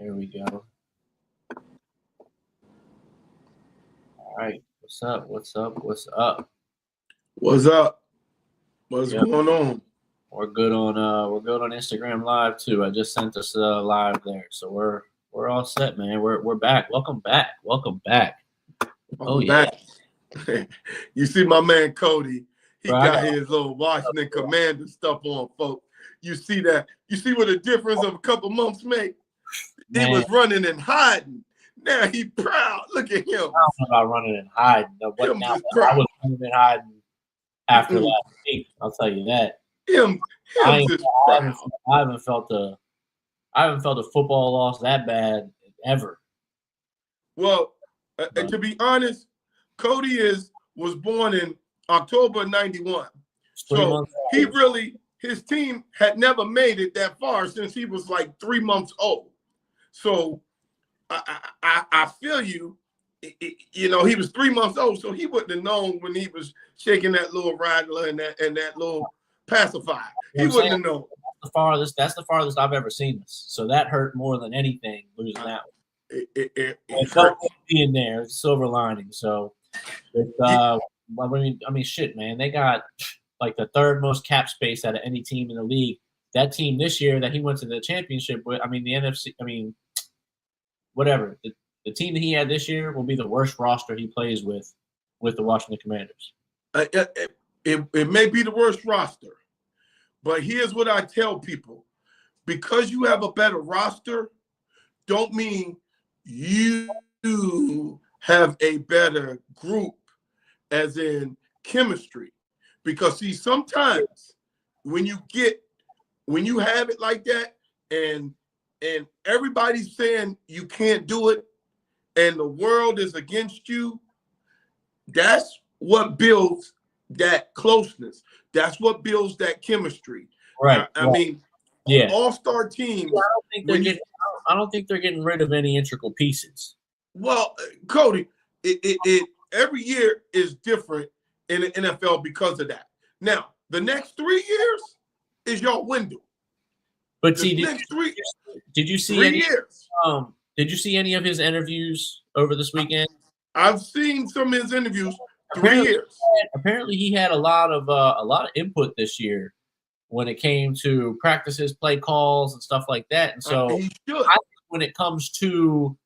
There we go. All right. What's up? What's up? What's up? What's up? What's going on? We're good on Instagram Live too. I just sent us live there, so we're all set, man. We're back. Welcome back. Welcome back. Back. You see my man Cody. He Right. got his little Washington Commander stuff on, folks. You see that? You see what the difference of a couple months made? Man. He was running and hiding. Now he proud. Look at him. I don't know about running and hiding. But Him now just proud. I was running and hiding after last week. I'll tell you that. I haven't felt a football loss that bad ever. Well, to be honest, Cody was born in October '91. So his team had never made it that far since he was like 3 months old. So I feel you. He was 3 months old, so he wouldn't have known when he was shaking that little rattler and that little pacifier. He wouldn't have known. That's the farthest I've ever seen this. So that hurt more than anything, losing that one. It felt being there, silver lining. So, I mean, shit, man. They got like the third most cap space out of any team in the league. That team this year that he went to the championship with, I mean, the NFC, I mean, whatever. The team that he had this year will be the worst roster he plays with the Washington Commanders. It may be the worst roster, but here's what I tell people. Because you have a better roster, don't mean you have a better group, as in chemistry. Because see, sometimes when you have it like that and everybody's saying you can't do it and the world is against you, that's what builds that closeness. That's what builds that chemistry. Right. I mean, yeah. All-star teams. I don't think they're getting rid of any integral pieces. Well, Cody, it every year is different in the NFL because of that. Now, the next 3 years is your window. But see, did you see any years? Did you see any of his interviews over this weekend? I've seen some of his interviews. 3 years. Apparently, he had a lot of input this year when it came to practices, play calls, and stuff like that. And so, he should. I think when it comes to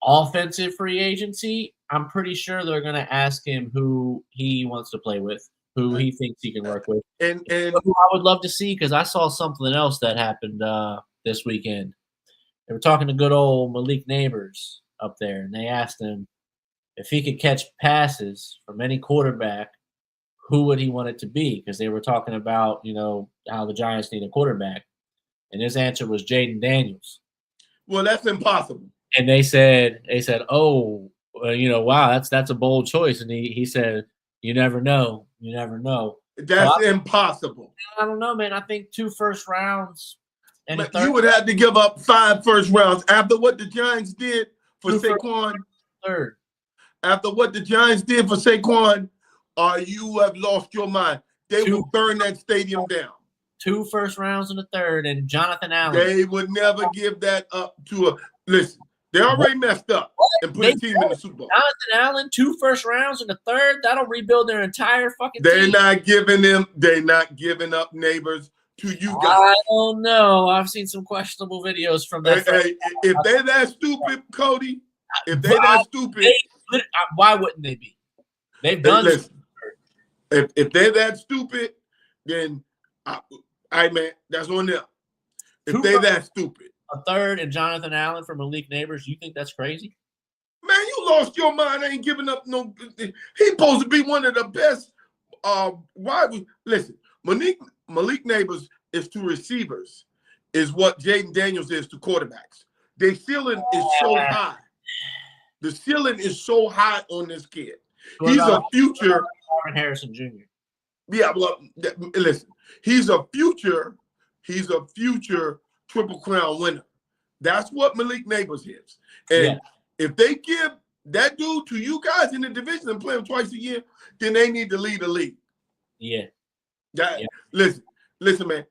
offensive free agency, I'm pretty sure they're going to ask him who he wants to play with, who he thinks he can work with, and who I would love to see, because I saw something else that happened this weekend. They were talking to good old Malik Neighbors up there, and they asked him if he could catch passes from any quarterback, who would he want it to be? Because they were talking about, how the Giants need a quarterback. And his answer was Jaden Daniels. Well, that's impossible. And they said, oh, wow, that's a bold choice. And he said, you never know. You never know. That's impossible. I don't know, man. I think 2 first rounds. And you would have to give up 5 first rounds after what the Giants did for Saquon. Third. After what the Giants did for Saquon, you have lost your mind. They will burn that stadium down. 2 first rounds and a third, and Jonathan Allen. They would never give that up to a – listen, they already messed up and put a team in the Super Bowl. Jonathan Allen, 2 first rounds and a third, that'll rebuild their entire fucking team. They're not giving up Neighbors to you guys. I don't know. I've seen some questionable videos from that. If they're that stupid, Cody, if they're that stupid – why wouldn't they be? They've done. Listen, if they're that stupid, then man, that's on them. If they're that stupid, a third and Jonathan Allen from Malik Neighbors, you think that's crazy? Man, you lost your mind. I ain't giving up no. He's supposed to be one of the best. Listen, Malik Neighbors is to receivers, is what Jaden Daniels is to quarterbacks. Their ceiling is so high. The ceiling is so high on this kid. He's a future. Marvin Harrison Jr. Yeah, well, listen. He's a future Triple Crown winner. That's what Malik Neighbors is. And if they give that dude to you guys in the division and play him twice a year, then they need to lead the league. Yeah. Listen, man.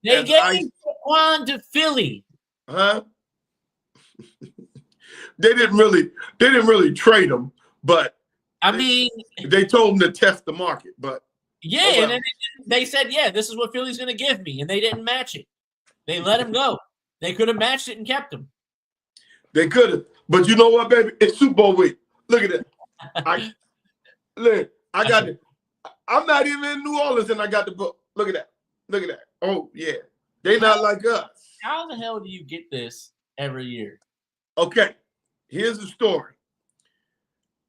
They gave Saquon to Philly. Huh? They didn't really trade him, but I mean, they told him to test the market. But yeah, and then they said, yeah, this is what Philly's going to give me, and they didn't match it. They let him go. They could have matched it and kept him. They could have, but you know what, baby? It's Super Bowl week. Look at that. I got it. I'm not even in New Orleans, and I got the book. Look at that. Look at that. Oh yeah, they not like us. How the hell do you get this every year? Okay, here's the story.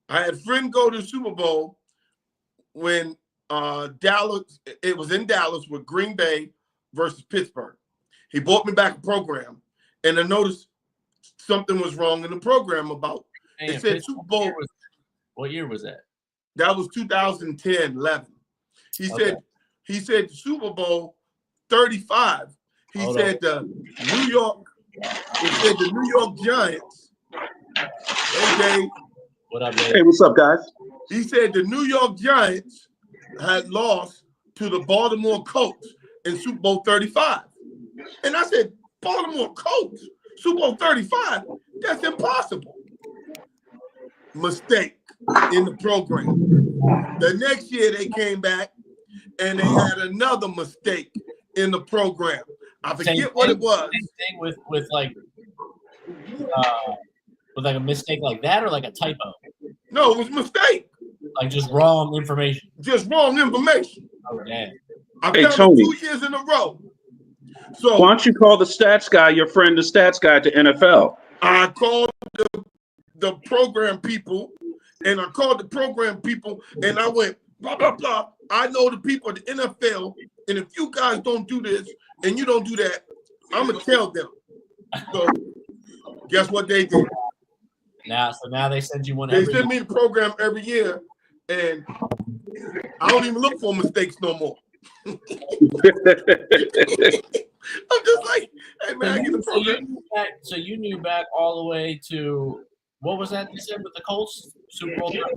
I had a friend go to the Super Bowl when Dallas. It was in Dallas with Green Bay versus Pittsburgh. He bought me back a program, and I noticed something was wrong in the program about. It said Super Bowl. What year was that? That was 2010, 11. He said Super Bowl 35. He said the New York Giants. Hey, Dave. What up, Dave? Hey, what's up, guys? He said the New York Giants had lost to the Baltimore Colts in Super Bowl 35. And I said, Baltimore Colts, Super Bowl 35? That's impossible. Mistake in the program. The next year they came back and they had another mistake in the program. I forget what it was. Same thing with like a mistake like that, or like a typo? No, it was a mistake. Like just wrong information. Just wrong information. Oh, damn. I've Hey, done Tony. it 2 years in a row. So Why don't you call the stats guy, your friend, the stats guy to NFL? I called the program people, and I called the program people, and I went, blah, blah, blah. I know the people at the NFL, and if you guys don't do this and you don't do that, I'm going to tell them. So guess what they did? So now they send you one They every send me the program every year, and I don't even look for mistakes no more. I'm just like, hey, man, I get the program. So you knew back all the way to, what was that you said with the Colts? Super Bowl 35?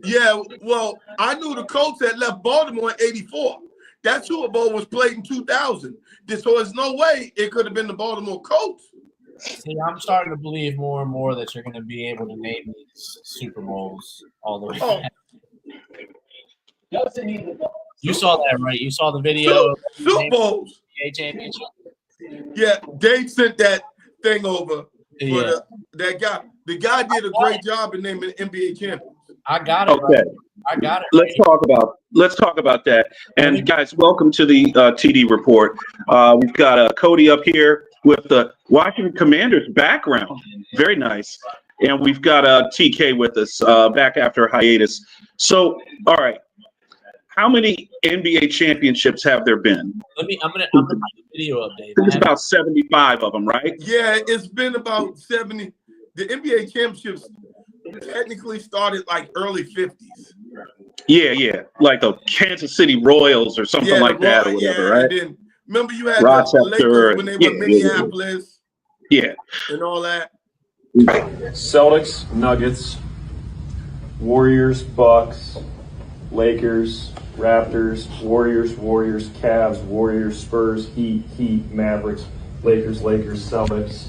Yeah, well, I knew the Colts had left Baltimore in 84. That Super Bowl was played in 2000. So there's no way it could have been the Baltimore Colts. See, I'm starting to believe more and more that you're going to be able to name these Super Bowls all the way back. You saw that, right? You saw the video of Super Bowls. NBA championship? Yeah, Dave sent that thing over for Yeah. that guy. The guy did a great job in naming NBA champions. I got it. Okay. Right. I got it. Let's talk about that. And guys, welcome to the TD report. We've got Cody up here with the Washington Commanders background. Very nice. And we've got TK with us back after a hiatus. So, all right. How many NBA championships have there been? I'm gonna put the video up, Dave. It's about 75 of them, right? Yeah, it's been about 70. The NBA championships technically started like early 50s. Yeah. Like the Kansas City Royals or something like that or whatever, right? And then, remember you had Rochester, the Lakers when they were Minneapolis Yeah. and all that. Celtics, Nuggets, Warriors, Bucks, Lakers, Raptors, Warriors, Cavs, Warriors, Spurs, Heat, Mavericks, Lakers, Celtics,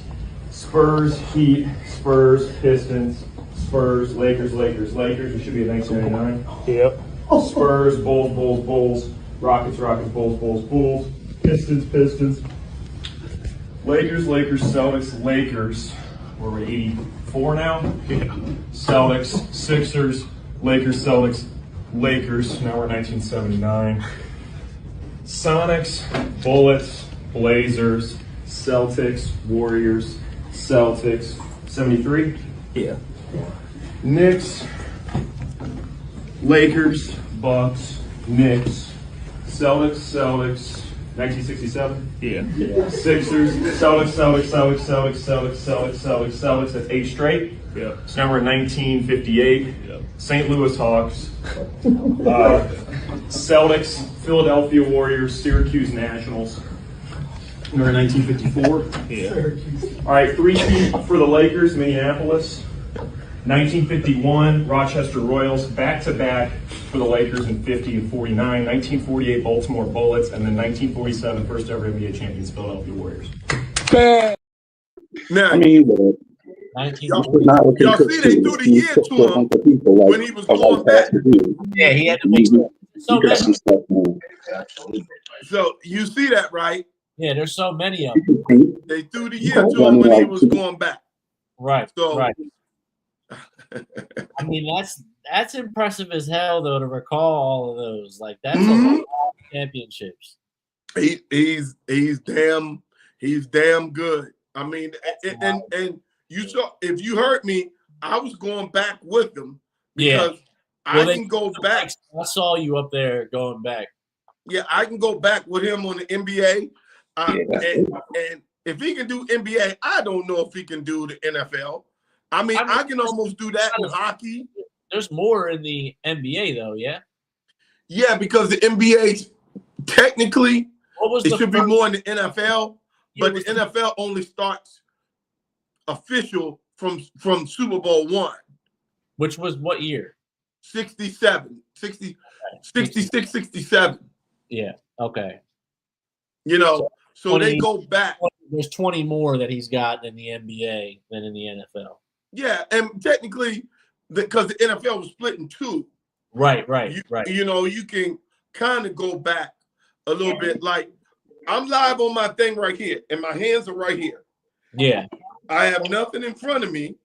Spurs, Heat, Spurs, Pistons, Spurs, Lakers. It should be a 1999. Yep. Spurs, Bulls, Rockets, Bulls, Pistons, Lakers, Celtics, Lakers. We're at 84 now. Celtics, Sixers, Lakers, Celtics, Lakers. Now we're 1979. Sonics, Bullets, Blazers, Celtics, Warriors, Celtics. 73? Yeah. Knicks, Lakers, Bucks, Knicks, Celtics. 1967? Yeah. Sixers, Celtics. That's 8 straight. Yep. So now we're at 1958. Yep. St. Louis Hawks, Celtics, Philadelphia Warriors, Syracuse Nationals. We're in 1954. Yeah. All right, 3 for the Lakers, Minneapolis. 1951, Rochester Royals, back-to-back for the Lakers in 50 and 49. 1948, Baltimore Bullets, and then 1947, first ever NBA champions, Philadelphia Warriors. Now, I mean, Y'all see they threw the year to him when he was going back. Yeah, he had to make so many. So you see that, right? Yeah, there's so many of them. They threw the year to him when he was going back. Right. So, right. I mean, that's impressive as hell, though, to recall all of those. Like, that's a lot of championships. He's damn good. I mean, and you saw, if you heard me, I was going back with him because I can go back. I saw you up there going back. Yeah, I can go back with him on the NBA. And if he can do NBA, I don't know if he can do the NFL. I mean, I can almost do that in hockey. There's more in the NBA, though, yeah? Yeah, because the NBA, technically, it should be more in the NFL, but the NFL only starts official from Super Bowl I. Which was what year? 66, 67. Yeah, okay. You know, so 20, they go back. There's 20 more that he's got in the NBA than in the NFL. Yeah, and technically, because the NFL was split in two. Right. You know, you can kind of go back a little bit. Like, I'm live on my thing right here, and my hands are right here. Yeah. I have nothing in front of me.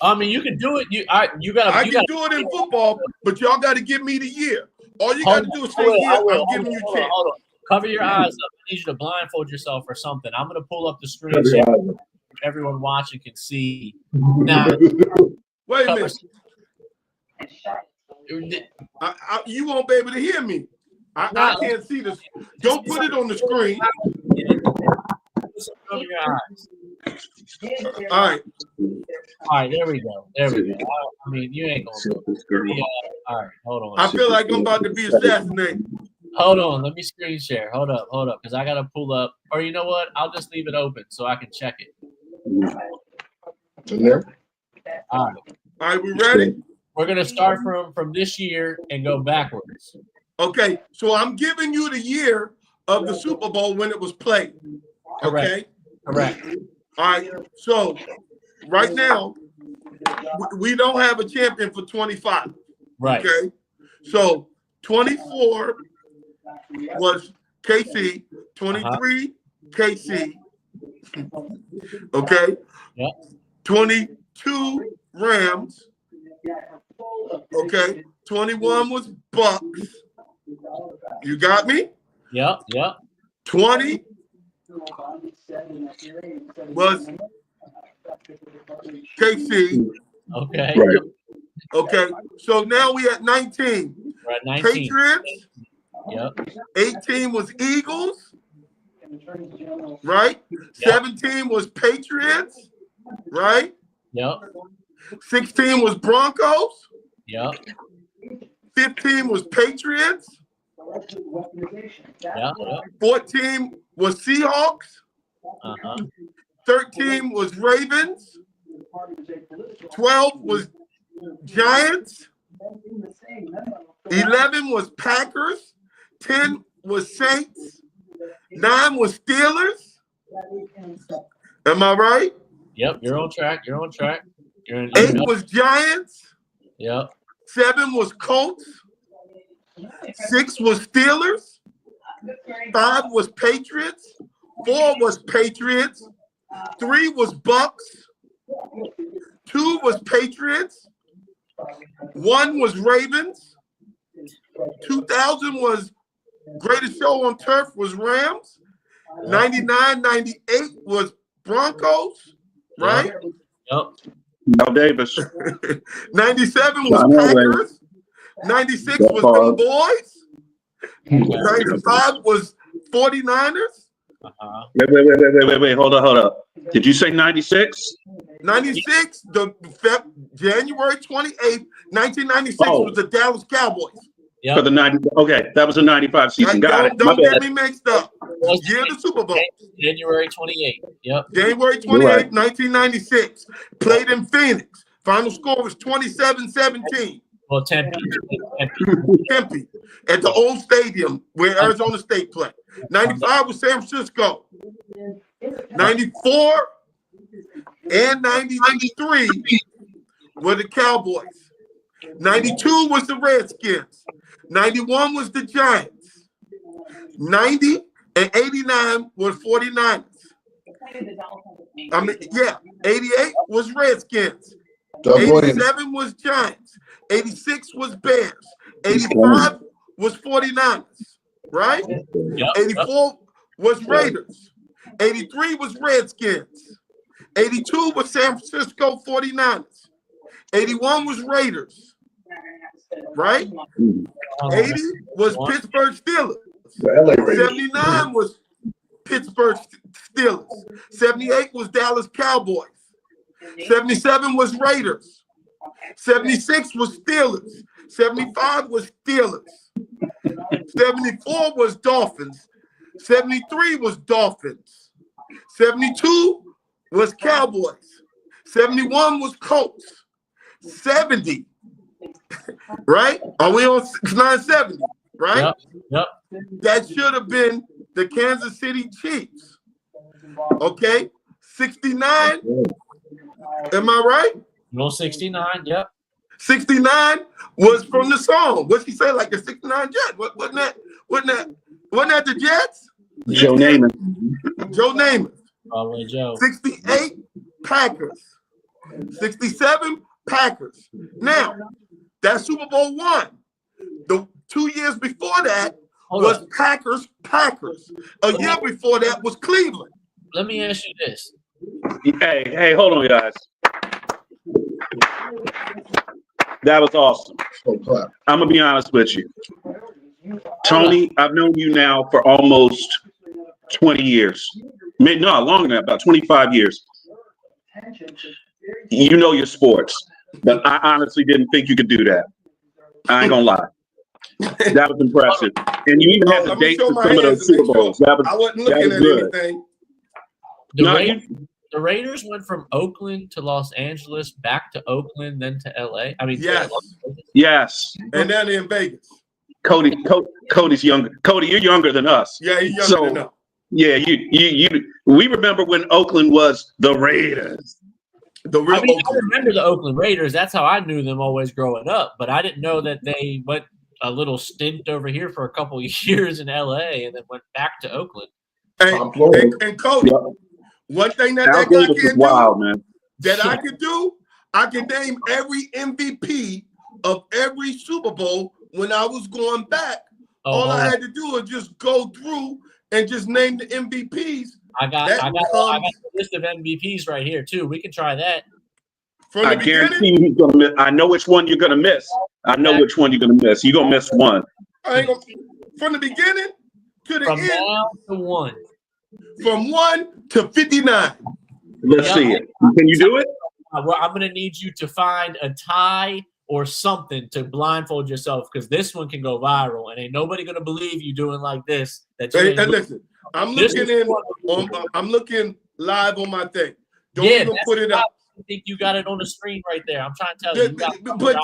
I mean, you can do it. I can do it in football, but y'all got to give me the year. All you got to do is say year. I'm giving you a chance. Hold on. Cover your eyes up. I need you to blindfold yourself or something. I'm going to pull up the screen so everyone watching can see. Now, wait a minute. You won't be able to hear me. I can't see this. Don't put it on the screen. Cover your eyes. All right, there we go. I mean, you ain't going to do it. All right, hold on. I feel like I'm about to be assassinated. Hold on, let me screen share. Hold up, because I got to pull up. Or you know what? I'll just leave it open so I can check it. All right, we ready? We're going to start from this year and go backwards. Okay, so I'm giving you the year of the Super Bowl when it was played. Okay? Correct. All right, so right now, we don't have a champion for 25. Right. Okay, so 24 was KC, 23 KC. Okay. Yep. 22 Rams. Okay. 21 was Bucks. You got me? Yep. 20 was KC. Okay. Right. Okay. So now we at 19. We're at 19. Patriots. Yep. 18 was Eagles. Right? Yep. 17 was Patriots. Right? Yep. 16 was Broncos. Yep. 15 was Patriots. Yep. 14 was Seahawks. 13 was Ravens. 12 was Giants. 11 was Packers. 10 was Saints. 9 was Steelers. Am I right? Yep, you're on track. 8 was Giants. Yep. 7 was Colts. 6 was Steelers. 5 was Patriots. 4 was Patriots. 3 was Bucks. 2 was Patriots. 1 was Ravens. 2000 was Greatest Show on Turf was Rams. 99, 98 was Broncos. Right? Yep. Al Davis. 97 was Packers. 96 was the Boys. 95 was 49ers. Wait. Hold up. Did you say 96? 96, January 28th, 1996 was the Dallas Cowboys. Yep. For the 90. Okay, that was the 95 season. Got it. Don't get me mixed up. Year of the Super Bowl. January 28th. Yep. January 28th, 1996. Played in Phoenix. Final score was 27-17. Well, Tempe. Tempe. At the old stadium where Arizona State played. 95 was San Francisco. 94 and 93 were the Cowboys. 92 was the Redskins. 91 was the Giants. 90 and 89 was 49ers. I mean, yeah, 88 was Redskins. 87 was Giants. 86 was Bears. 85 was 49ers, right? 84 was Raiders. 83 was Redskins. 82 was San Francisco 49ers. 81 was Raiders, right? 80 was Pittsburgh Steelers. 79 was Pittsburgh Steelers. 78 was Dallas Cowboys. 77 was Raiders. 76 was Steelers. 75 was Steelers. 74 was Dolphins. 73 was Dolphins. 72 was Cowboys. 71 was Colts. 70, right? Are we on 970, right? Yep. That should have been the Kansas City Chiefs. Okay? 69, am I right? No 69, yep. 69 was from the song. What's he say? Like the 69 Jets? Wasn't that the Jets? Joe Namath. Joe Namath. Probably Joe. 68 Packers. 67 Packers. Now, that Super Bowl one. The 2 years before that was Packers. A year before that was Cleveland. Let me ask you this. Hey, hold on, guys. That was awesome. I'm gonna be honest with you, Tony. I've known you now for almost 20 years. No, longer than that, about 25 years. You know your sports, but I honestly didn't think you could do that. I ain't gonna lie. That was impressive, and you even had the dates for some of those Super Bowls. I wasn't looking at anything. The Raiders went from Oakland to Los Angeles, back to Oakland, then to LA. I mean, yes, and then in Vegas. Cody's younger. Cody, you're younger than us. Yeah, he's younger than us. Yeah, you. We remember when Oakland was the Raiders. I remember the Oakland Raiders. That's how I knew them always growing up. But I didn't know that they went a little stint over here for a couple of years in LA and then went back to Oakland. And Cody, one thing that guy can do, man. that I could do, I can name every MVP of every Super Bowl when I was going back. All I had to do was just go through and just name the MVPs. I got a list of MVPs right here too. We can try that. I guarantee he's gonna miss. I know which one you're gonna miss. I know which one you're gonna miss. You're gonna miss one. From the beginning to the end. From now to one. From 1 to 59. Let's see it. Can you do it? Well, I'm gonna need you to find a tie or something to blindfold yourself, because this one can go viral and ain't nobody gonna believe you doing like this. Listen, I'm looking live on my thing. Don't even put it up. I think you got it on the screen right there. I'm trying to tell you. But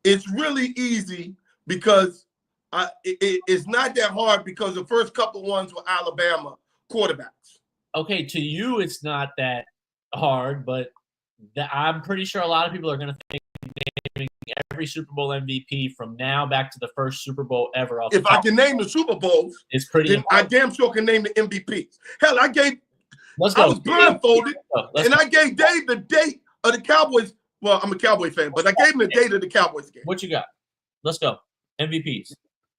it's really easy because it's not that hard, because the first couple ones were Alabama quarterbacks. Okay, to you it's not that hard, but I'm pretty sure a lot of people are going to think naming every Super Bowl MVP from now back to the first Super Bowl ever. If I can name the Super Bowls, it's pretty. Then I damn sure can name the MVPs. Hell, I was blindfolded, and I gave Dave the date of the Cowboys. Well, I'm a Cowboy fan, but I gave him the date of the Cowboys game. What you got? Let's go. MVPs.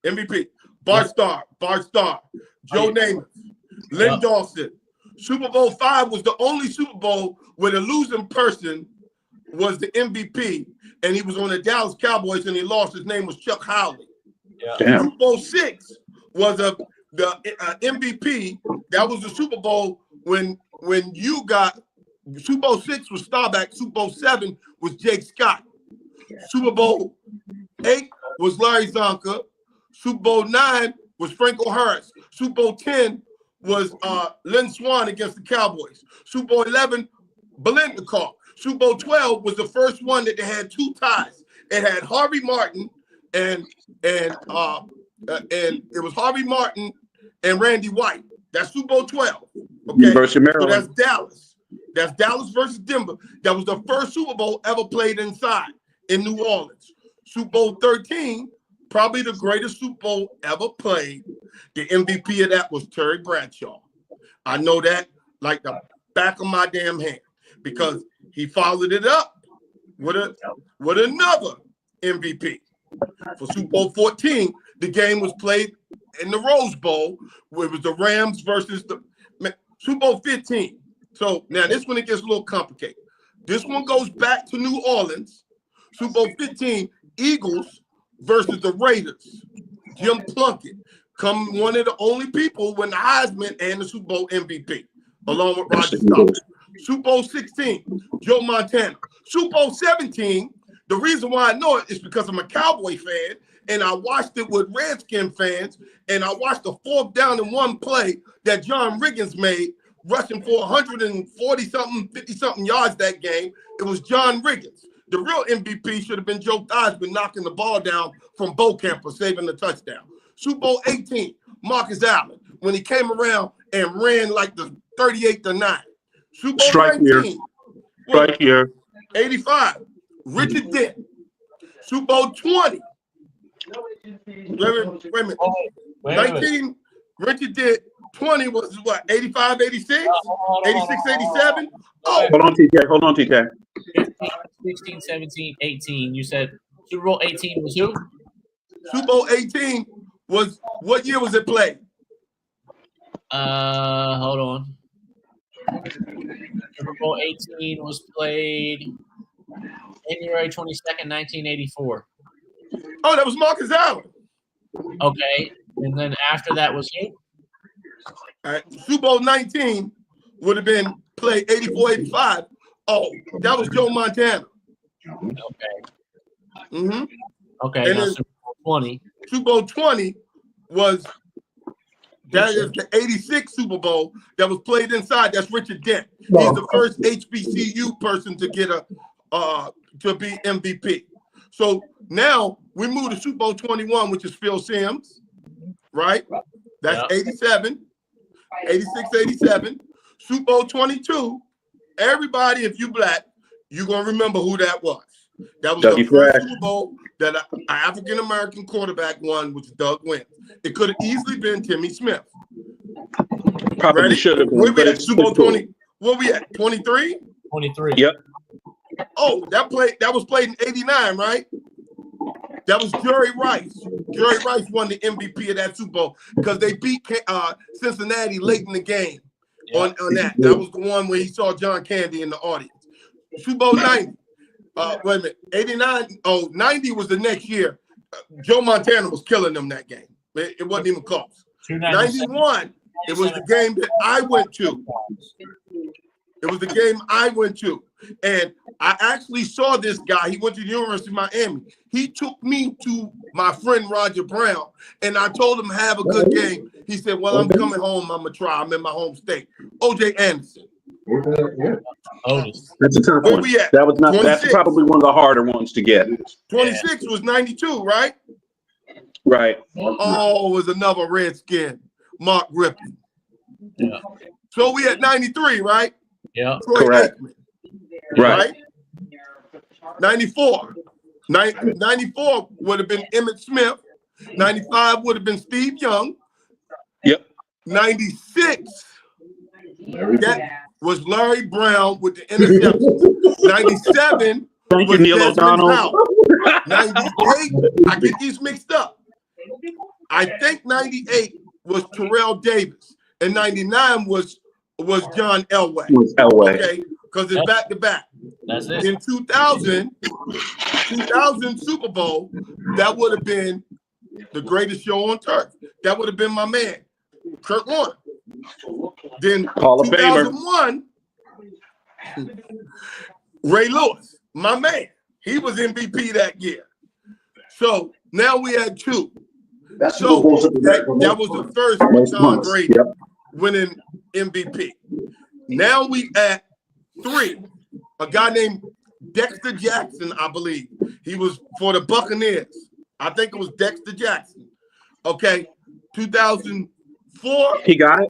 MVP. Bart Starr. Joe Namath. Lynn Dawson. Super Bowl 5 was the only Super Bowl where the losing person was the MVP, and he was on the Dallas Cowboys, and he lost. His name was Chuck Howley. Yeah. Super Bowl 6 was the MVP. That was the Super Bowl when you got Super Bowl 6 was Staubach. Super Bowl 7 was Jake Scott. Super Bowl 8 was Larry Zonka. Super Bowl 9 was Franco Harris. Super Bowl 10 was Lynn Swann against the Cowboys. Super Bowl 11, Biletnikoff. Super Bowl 12 was the first one that they had two ties. It had Harvey Martin and it was Harvey Martin and Randy White. That's Super Bowl 12. Okay, University of Maryland. So that's Dallas. That's Dallas versus Denver. That was the first Super Bowl ever played inside in New Orleans. Super Bowl 13, probably the greatest Super Bowl ever played. The MVP of that was Terry Bradshaw. I know that like the back of my damn hand because he followed it up with another MVP. For Super Bowl 14, the game was played in the Rose Bowl, where it was the Rams versus the Super Bowl 15. So now this one, it gets a little complicated. This one goes back to New Orleans. Super Bowl 15, Eagles versus the Raiders. Jim Plunkett, one of the only people win the Heisman and the Super Bowl MVP, along with Roger Staubach. Super Bowl 16, Joe Montana. Super Bowl 17, the reason why I know it is because I'm a Cowboy fan, and I watched it with Redskin fans, and I watched the 4th down and 1 play that John Riggins made, rushing for 140-something, 50-something yards that game. It was John Riggins. The real MVP should have been Joe Theismann knocking the ball down from Beaucamp for saving the touchdown. Super Bowl 18, Marcus Allen, when he came around and ran like the 38-9. Super Bowl Strike 19, right here. 85, Richard Dent. Super Bowl 20. Wait a minute. 19, Richard Dent. 20 was what, 85, 86? 86, 87? Oh. Hold on, TK. 15, 16, 17, 18. You said Super Bowl 18 was who? Super Bowl 18 was, what year was it played? Hold on. Super Bowl 18 was played January 22nd, 1984. Oh, that was Marcus Allen. Okay. And then after that was who? All right. Super Bowl 19 would have been played 84, 85. Oh, that was Joe Montana. Okay. Mm-hmm. Okay. And Now then Super Bowl 20. Super Bowl 20 was, that is the 86 Super Bowl that was played inside. That's Richard Dent. He's the first HBCU person to get to be MVP. So now we move to Super Bowl 21, which is Phil Simms, right? That's 87, 86, 87. Super Bowl 22, everybody, if you black, you're going to remember who that was. That was the first Super Bowl that an African-American quarterback won, was Doug Wynn. It could have easily been Timmy Smith. Probably should have been. Where we at? Super Bowl 20. Where we at? 23? 23. Yep. Oh, that was played in 89, right? That was Jerry Rice. Jerry Rice won the MVP of that Super Bowl because they beat Cincinnati late in the game on that. That was the one where he saw John Candy in the audience. Super Bowl 90. Wait a minute. 89. Oh, 90 was the next year. Joe Montana was killing them that game. It wasn't even close. 91, it was the game that I went to. It was the game I went to. And I actually saw this guy. He went to the University of Miami. He took me to my friend Roger Brown, and I told him, have a good game. He said, well, I'm coming home. I'm going to try. I'm in my home state. O.J. Anderson. That's a tough one. That was not. 26. That's probably one of the harder ones to get. 26 was 92, right? Right. Oh, it was another Redskin, Mark Rippon. Yeah. So we at 93, right? Yeah. Troy Correct. Aikman, Right. 94. 94 would have been Emmitt Smith. 95 would have been Steve Young. Yep. 96. That was Larry Brown with the interceptions. 97 Thank was you, Neil Desmond O'Donnell. Howard. 98, I get these mixed up. I think 98 was Terrell Davis, and 99 was John Elway. Okay, because it's back to back. That's it. In 2000 Super Bowl, that would have been the greatest show on turf. That would have been my man, Kurt Warner. Then Hall of Famer. 2001, Ray Lewis, my man. He was MVP that year. So now we had two. So that was the first Tom Brady winning MVP. Now we at 3. A guy named Dexter Jackson, I believe. He was for the Buccaneers. I think it was Dexter Jackson. Okay, 2004. He got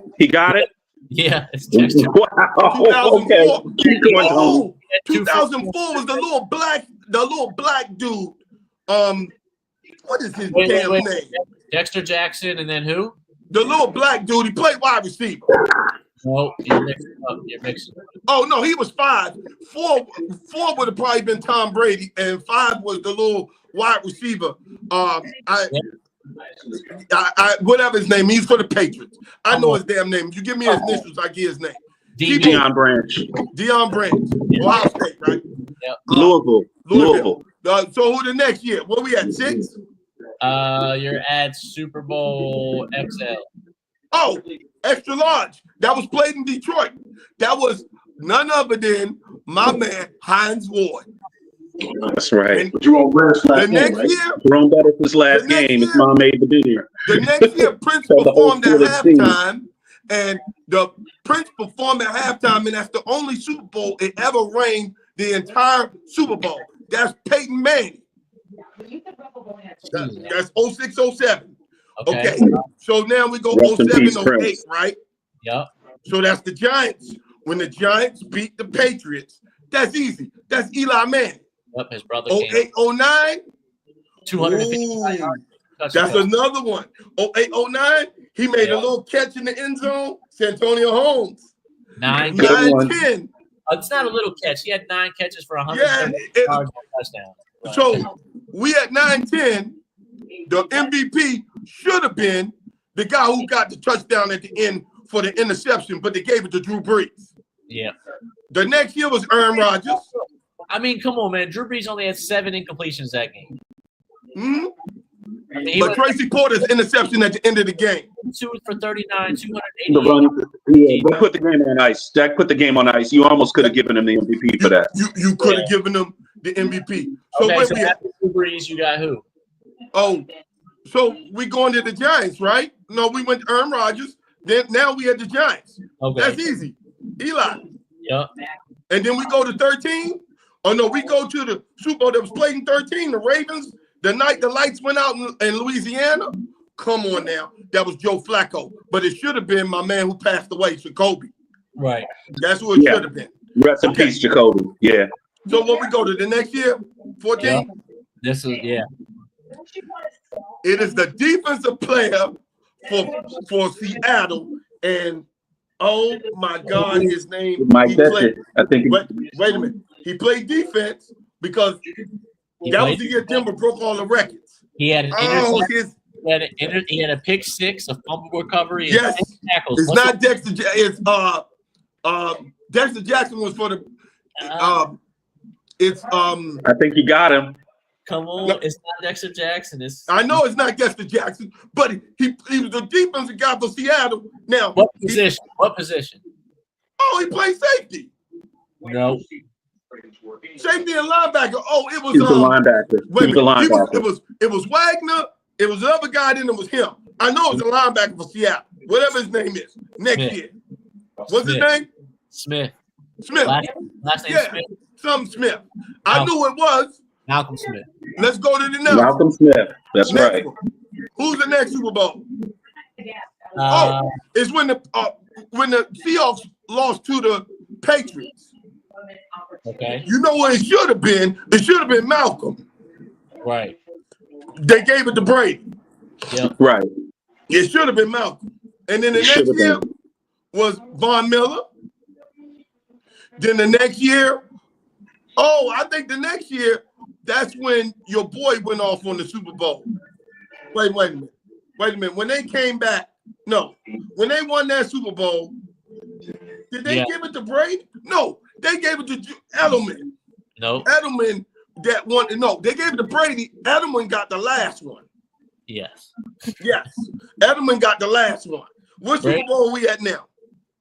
it. Yeah, it's Dexter. Wow. 2004. Okay. Keep going, Tony. 2004 was the little black dude. What is his Wait, damn wait. name? Dexter Jackson, and then who? The little black dude. He played wide receiver. No, you're mixing up. You're mixing up. Oh no, he was 5. 4 would have probably been Tom Brady, and 5 was the little wide receiver. Whatever his name, he's for the Patriots. I know his damn name. You give me his initials, I give his name. Deion Branch. Deion Branch. Ohio State, right? Yep. Louisville. So who the next year? What we at, 6? You're at Super Bowl XL. Oh, extra large. That was played in Detroit. That was none other than my man Hines Ward. That's right. And the next year, Jerome Bettis' last game. His mom made the dinner. The next year, Prince performed at halftime, and the Prince performed at halftime, and that's the only Super Bowl it ever reigned the entire Super Bowl. That's Peyton Manning. That's 06, 07. Okay. So now we go 07, 08, right? Yep. So that's the Giants. When the Giants beat the Patriots, that's easy. That's Eli Manning. Yep, his brother 08, 09. 250 yards. That's another one. 08, 09. He made a little catch in the end zone. Santonio Holmes. 9, 10. It's not a little catch. He had 9 catches for 100 yards and touchdown. Right. So we at 9-10. The MVP should have been the guy who got the touchdown at the end for the interception, but they gave it to Drew Brees. Yeah. The next year was Aaron Rodgers. I mean, come on, man. Drew Brees only had 7 incompletions that game. Mm-hmm. I mean, but Tracy Porter's interception at the end of the game. 2 for 39, 280. That put the game on ice. That put the game on ice. You almost could have given him the MVP for that. You could have given him the MVP. So okay, where so we at? Drew Brees, you got who? Oh, so we going to the Giants, right? No, we went to Aaron Rodgers. Then now we at the Giants. Okay. That's easy. Eli. Yep. And then we go to 13. Oh no, we go to the Super Bowl that was played in 13. The Ravens. The night the lights went out in Louisiana. Come on now, that was Joe Flacco. But it should have been my man who passed away, Jacoby. Right. That's who it should have been. Rest in peace, Jacoby. Yeah. So when we go to the next year, 14. Yep. This is It is the defensive player for Seattle, and oh my God, his name. Mike Beckett. I think. Wait a minute. He played defense because that was the year Denver broke all the records. He had an he had a pick 6, a fumble recovery, and yes. 10 tackles. It's not Dexter. It's Dexter Jackson was for the. I think you got him. Come on, no, it's not Dexter Jackson. I know it's not Dexter Jackson, but he was the defensive guy for Seattle. Now, what position? What position? Oh, he played safety. No. Safety and linebacker. Oh, it was a linebacker. Wait a minute. It was Wagner. It was the other guy. Then it was him. I know it was a linebacker for Seattle. Whatever his name is. Next year. What's his name? Smith. Last name Smith. Some Smith. I knew it was Malcolm Smith. Let's go to the next. Malcolm Smith. That's right. One. Who's the next Super Bowl? It's when the Seahawks lost to the Patriots. Okay. You know what it should have been? It should have been Malcolm. Right. They gave it to Brady. Yep. Right. It should have been Malcolm. And then the next year was Von Miller. Then the next year, I think the next year, that's when your boy went off on the Super Bowl. Wait a minute. When they came back, when they won that Super Bowl, did they give it to Brady? No, they gave it to Edelman. No. Edelman that one. No, they gave it to Brady. Edelman got the last one. Yes. Yes. Edelman got the last one. What Super Bowl are we at now?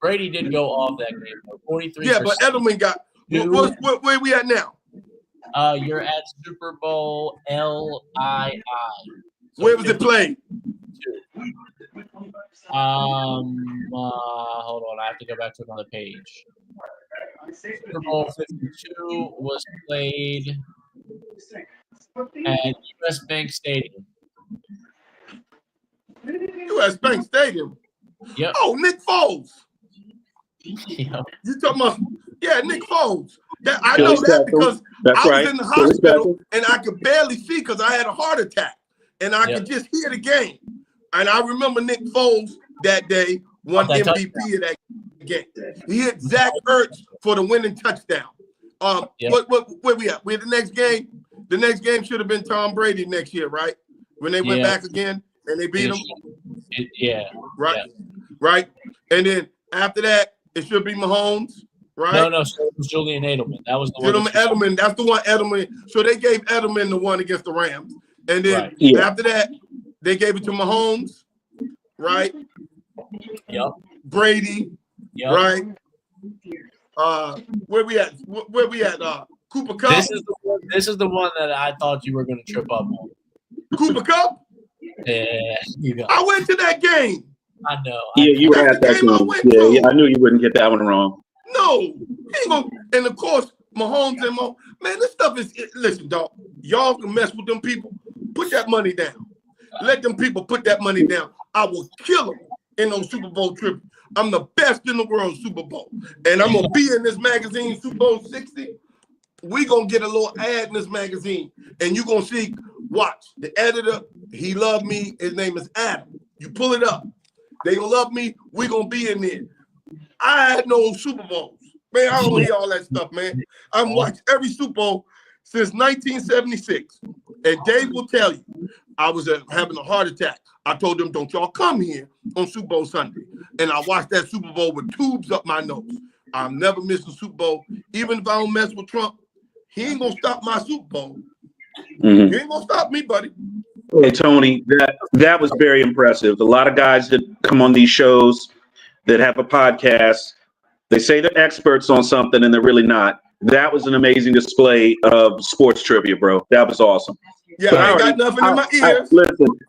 Brady did go off that game. 43%. Yeah, but Edelman got. Where we at now? You're at Super Bowl LII. So where was it played? Hold on. I have to go back to another page. Super Bowl 52 was played at US Bank Stadium. US Bank Stadium? Yep. Oh, Nick Foles. Yeah. You talking about? Yeah, Nick Foles. That I know that because That's I was right. in the hospital and I could barely see because I had a heart attack, and I could just hear the game. And I remember Nick Foles that day won MVP of that game. He hit Zach Ertz for the winning touchdown. Where we at? We're the next game. The next game should have been Tom Brady next year, right? When they went back again and they beat him. Right. And then after that, it should be Mahomes, right? No, so it was Julian Edelman. That was the one. Edelman. That's the one. Edelman. So they gave Edelman the one against the Rams, and then after that, they gave it to Mahomes, right? Yep. Brady, right? Where we at? Cooper Kupp. This is the one that I thought you were going to trip up on. Cooper Kupp. Yeah, I went to that game. I know. You were at that game. Yeah, I knew you wouldn't get that one wrong. No, he ain't gonna. And of course, Mahomes and man, this stuff is. Listen, dog. Y'all can mess with them people. Put that money down. Let them people put that money down. I will kill them in those Super Bowl trips. I'm the best in the world, Super Bowl, and I'm gonna be in this magazine, Super Bowl 60. We gonna get a little ad in this magazine, and you gonna see. Watch the editor. He loved me. His name is Adam. You pull it up. They gonna love me. We gonna be in there. I had no Super Bowls, man. I don't hear all that stuff, man. I've watched every Super Bowl since 1976, and Dave will tell you, I was having a heart attack. I told them, "Don't y'all come here on Super Bowl Sunday," and I watched that Super Bowl with tubes up my nose. I'm never missing Super Bowl, even if I don't mess with Trump. He ain't gonna stop my Super Bowl. He ain't gonna stop me, buddy. Hey, Tony, that was very impressive. A lot of guys that come on these shows that have a podcast, they say they're experts on something and they're really not. That was an amazing display of sports trivia, bro. That was awesome. Yeah, I ain't got nothing in my ears.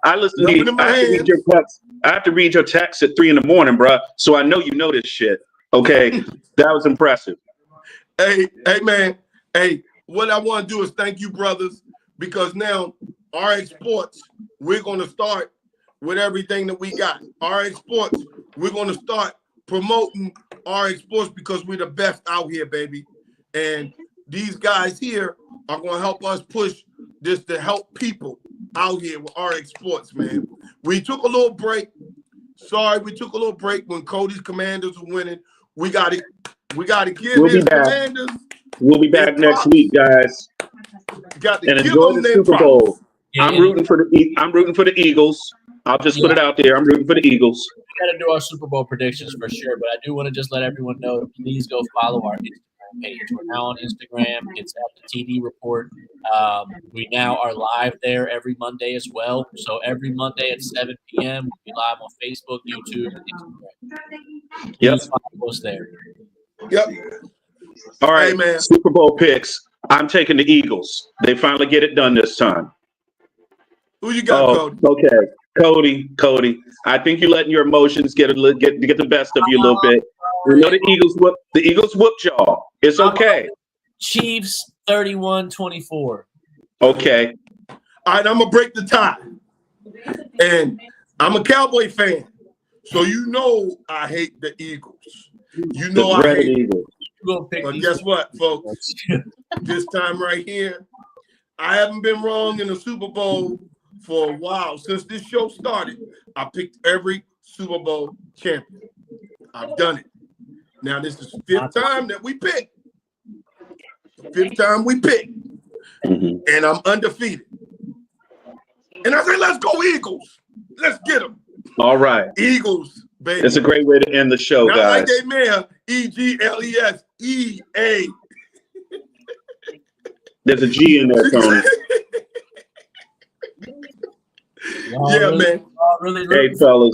I listen to you. I have to read your text at 3 a.m, bro. So I know you know this shit. Okay, that was impressive. Hey, man. Hey, what I want to do is thank you, brothers, because now RXsports, we're going to start with everything that we got. RXsports, we're going to start promoting RXsports because we're the best out here, baby. And these guys here are going to help us push this to help people out here with RXsports, man. We took a little break. Sorry, we took a little break when Cody's Commanders were winning. We got to give his Commanders. We'll be back next week, guys. Got to and give enjoy them the their Super props. Bowl. I'm rooting for the Eagles. I'll just put it out there. I'm rooting for the Eagles. We got to do our Super Bowl predictions for sure, but I do want to just let everyone know to please go follow our Instagram page. We're now on Instagram. It's at the TD Report. We now are live there every Monday as well. So every Monday at 7 p.m. we'll be live on Facebook, YouTube, and Instagram. Yep. Please follow us there. Yep. All right, hey, man. Super Bowl picks. I'm taking the Eagles. They finally get it done this time. Who you got, Cody? Okay, Cody. I think you're letting your emotions get the best of you a little bit. You know the Eagles whooped y'all. It's okay. Chiefs 31-24. Okay. All right, I'm gonna break the tie. And I'm a Cowboy fan, so you know I hate the Eagles. You know I hate Eagles. But guess what, folks? This time right here, I haven't been wrong in the Super Bowl for a while. Since this show started, I picked every Super Bowl champion. I've done it. Now, this is the fifth time that we pick. And I'm undefeated. And I say, let's go Eagles. Let's get them. All right. Eagles, baby. It's a great way to end the show, Not guys. like they man, EGLESEA. There's a G in there, Tony. Yeah, man. Really, hey, fellas.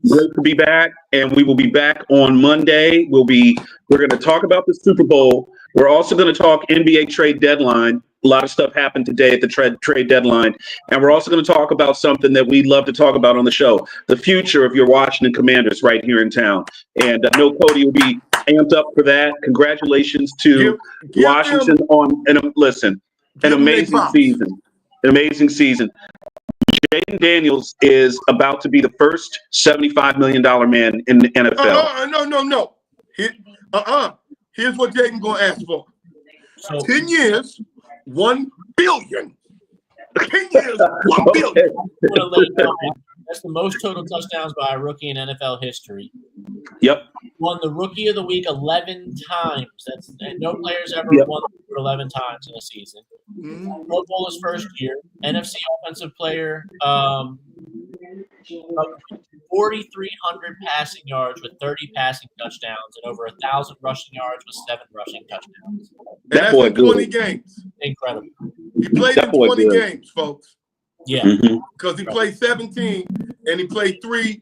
Great to be back, and we will be back on Monday. We're going to talk about the Super Bowl. We're also going to talk NBA trade deadline. A lot of stuff happened today at the trade deadline, and we're also going to talk about something that we love to talk about on the show: the future of your Washington Commanders right here in town. And I know Cody will be amped up for that. Congratulations to Washington on an amazing season. An amazing season. Jaden Daniels is about to be the first $75 million man in the NFL. No. Here's what Jaden gonna ask for. So 10 years, 1 billion. 10 years, 1 billion. That's the most total touchdowns by a rookie in NFL history. Yep. Won the Rookie of the Week 11 times. No players ever won 11 times in a season. Pro Bowl his first year. NFC Offensive Player. 4,300 passing yards with 30 passing touchdowns and over 1,000 rushing yards with 7 rushing touchdowns. That boy in 20 good. games. Incredible. He played in 20 games, folks. Yeah. Because he played 17 and he played 3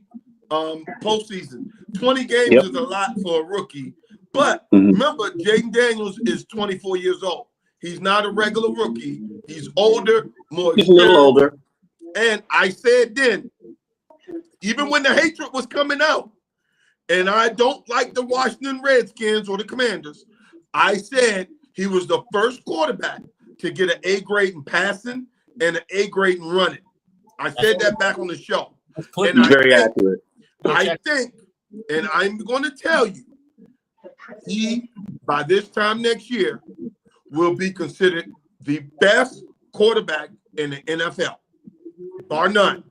postseason. 20 games is a lot for a rookie. But remember, Jaden Daniels is 24 years old. He's not a regular rookie. He's older, more experienced. He's a little older. And I said then, even when the hatred was coming out, and I don't like the Washington Redskins or the Commanders, I said he was the first quarterback to get an A grade in passing and an A grade in running. I said that back on the show. And very accurate. I think, and I'm going to tell you, he, by this time next year, will be considered the best quarterback in the NFL, bar none.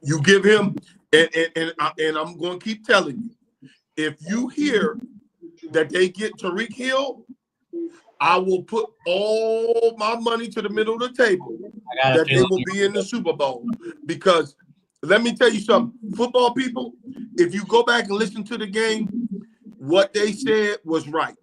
You give him, and I'm going to keep telling you, if you hear that they get Tariq Hill, I will put all my money to the middle of the table that they will be in the Super Bowl. Because let me tell you something, football people, if you go back and listen to the game, what they said was right.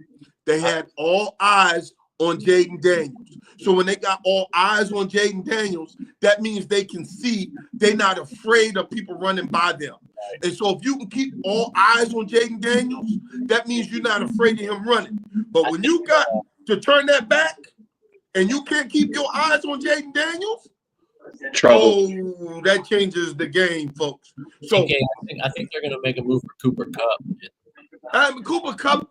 They had all eyes on Jaden Daniels. So when they got all eyes on Jaden Daniels, that means they can see they're not afraid of people running by them. And so if you can keep all eyes on Jaden Daniels, that means you're not afraid of him running. But when you got to turn that back and you can't keep your eyes on Jaden Daniels, oh, that changes the game, folks. So I think they're going to make a move for Cooper Kupp. Cooper Kupp.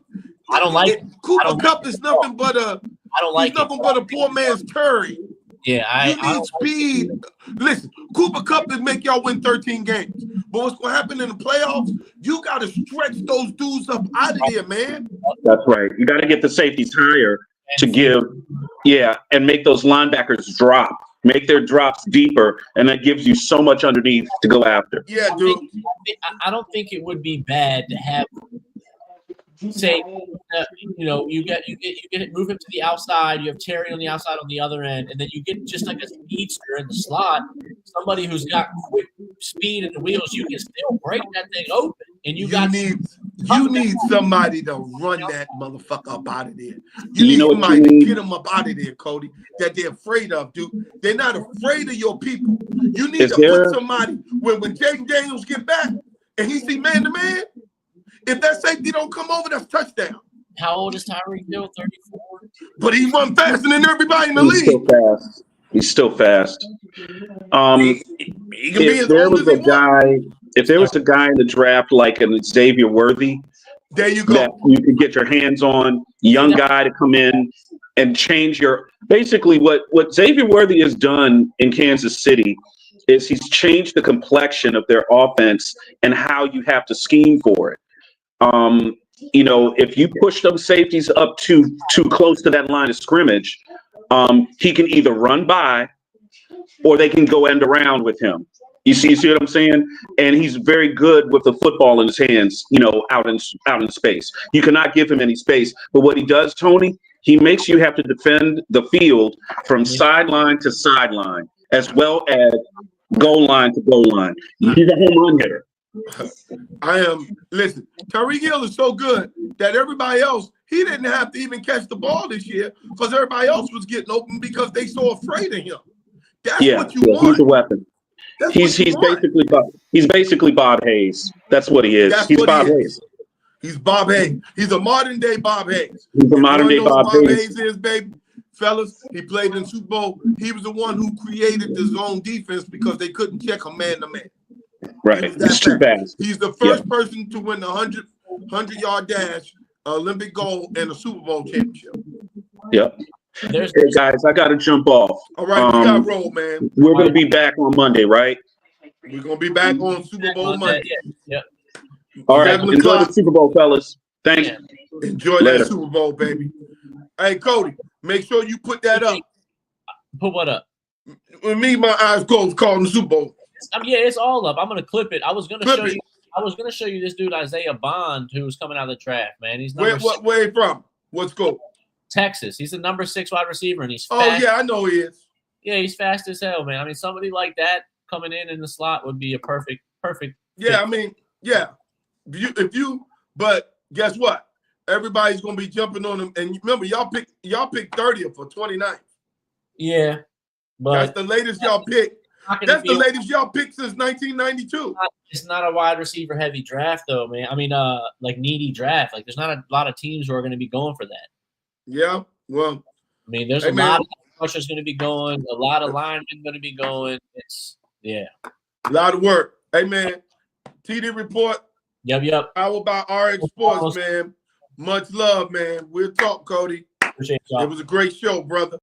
I don't like it. Cooper Kupp is nothing but a. I don't like nothing but a poor man's Curry. Yeah, you need speed. Listen, Cooper Kupp will make y'all win 13 games. But what's going to happen in the playoffs? You got to stretch those dudes up out of there, man. That's right. You got to get the safeties higher to give, and make those linebackers drop. Make their drops deeper, and that gives you so much underneath to go after. Yeah, dude. I don't think it would be bad to have, say, you get it, move him to the outside. You have Terry on the outside on the other end, and then you get just like a speedster in the slot, somebody who's got quick speed in the wheels. You can still break that thing open, and you need somebody to run that motherfucker up out of there. You need somebody to get him up out of there, Cody. That they're afraid of, dude. They're not afraid of your people. You need to put somebody when Jaden Daniels get back and he see man to man. If that safety don't come over, that's touchdown. How old is Tyreek Hill? 34. But he run faster than everybody in the league. Still fast. He's still fast. If there was a guy in the draft like an Xavier Worthy, there you go, that you could get your hands on, young guy to come in and change your. Basically, what Xavier Worthy has done in Kansas City is he's changed the complexion of their offense and how you have to scheme for it. If you push those safeties up too close to that line of scrimmage, he can either run by or they can go end around with him. You see what I'm saying? And he's very good with the football in his hands, out in space. You cannot give him any space. But what he does, Tony, he makes you have to defend the field from sideline to sideline, as well as goal line to goal line. He's a home run hitter. Listen, Tyreek Hill is so good that everybody else, he didn't have to even catch the ball this year because everybody else was getting open because they so afraid of him. That's what you want. He's a weapon. He's basically Bob Hayes. That's what he is. He's Bob Hayes. He's Bob Hayes. He's a modern day Bob Hayes. He's a modern day Bob Hayes. Hayes is, baby. Fellas, he played in Super Bowl. He was the one who created the zone defense because they couldn't check a man to man. Right. It's too fast. He's the first person to win the 100-yard dash, Olympic gold, and a Super Bowl championship. Yep. Hey guys, I got to jump off. All right, we got to roll, man. We're going to be back on Monday, right? We're going to be back on Super Bowl Monday. Yep. All right. Enjoy the Super Bowl, fellas. Thanks. Yeah. Enjoy Later. that Super Bowl, baby. Hey, Cody, make sure you put that up. Put what up? With me, my eyes closed, calling the Super Bowl. Yeah, it's all up. I'm gonna clip it. I was gonna Clip show it. you. I was gonna show you this dude Isaiah Bond, who's coming out of the draft. Man, he's Where number 6, he from? What's go? Texas. He's the number 6 wide receiver, and he's Oh fast. yeah, I know he is. Yeah, he's fast as hell, man. I mean, somebody like that coming in the slot would be a perfect. Yeah, fit. I mean, yeah. But guess what? Everybody's gonna be jumping on him. And remember, y'all picked 30th for 29th. Yeah, but That's the latest y'all picked. That's the latest y'all picked since 1992. It's not a wide receiver heavy draft, though, man. I mean, like needy draft. Like, there's not a lot of teams who are going to be going for that. Yeah, well, I mean, there's a lot of rushers going to be going, a lot of linemen going to be going. A lot of work. Hey man, TD report. Yep. How about RXsports, man? Much love, man. We'll talk, Cody. Appreciate y'all. It was a great show, brother.